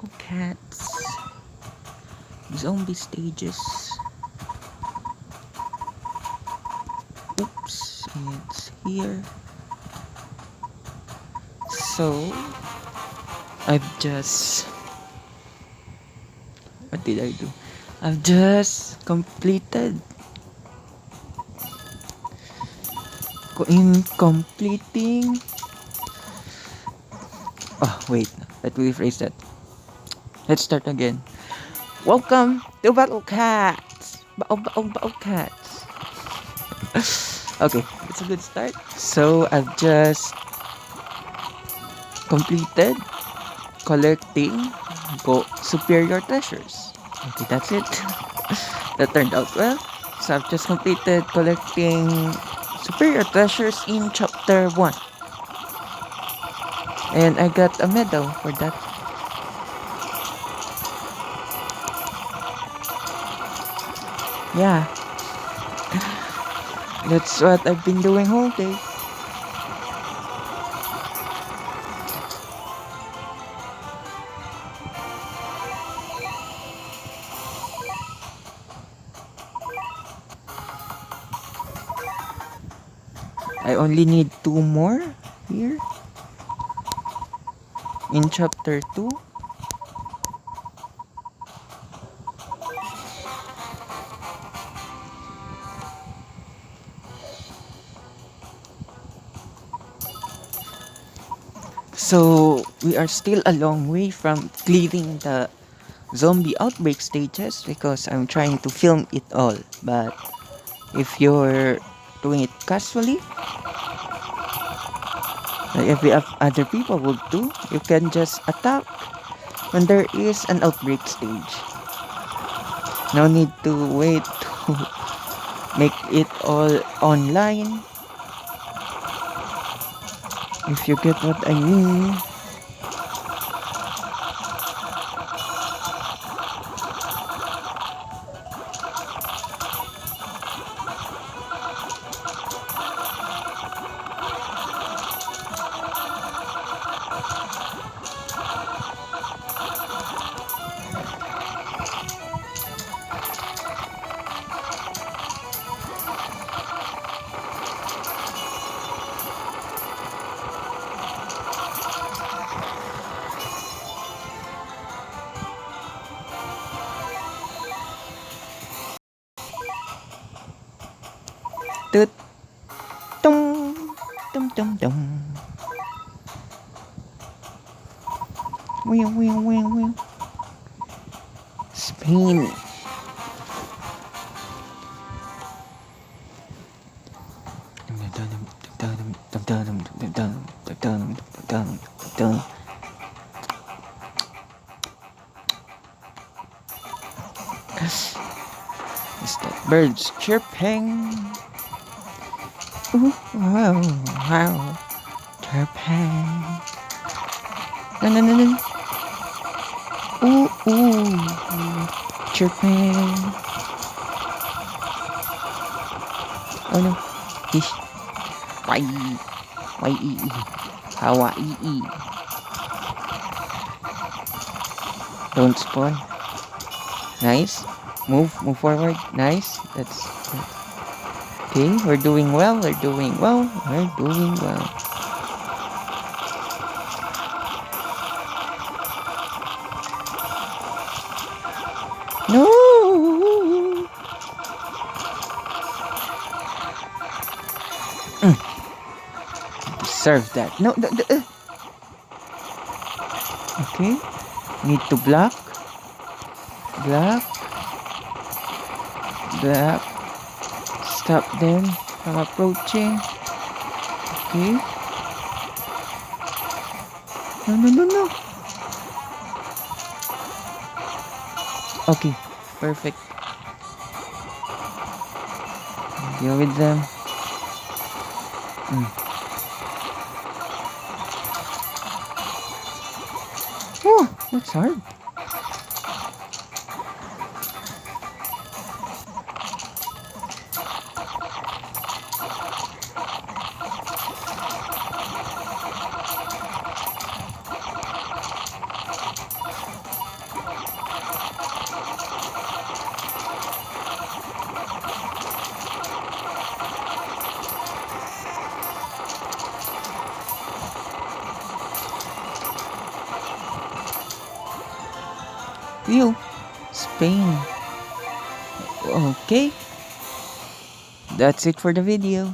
battle cats. Zombie stages. Oops, it's here. So I've just what did I do? I've just completed in completing wait, let me rephrase that. Let's start again. Welcome to Battle Cats. Battle Cats. Okay, it's a good start. So I've just completed collecting superior treasures. Okay, that's it. That turned out well. So I've just completed collecting superior treasures in chapter 1. And I got a medal for that. Yeah. That's what I've been doing whole day. I only need 2 more here in chapter 2. So we are still a long way from clearing the zombie outbreak stages because I'm trying to film it all. But if you're doing it casually, like every other people would do, you can just attack when there is an outbreak stage. No need to wait to make it all online. If you get what I mean. Tut tum tum tum tum. Wing. Spain. Is that birds chirping? Ooh, wow, chirping. No. Ooh, chirping. Oh no, fish. Why, Hawaii. Don't spawn. Nice. Move forward. Nice. That's okay. We're doing well. No. Deserve that. No. Okay. Need to block. Stop them from approaching. Okay. No. Okay. Perfect. Deal with them. Oh, that's hard. You, Spain. Okay, that's it for the video.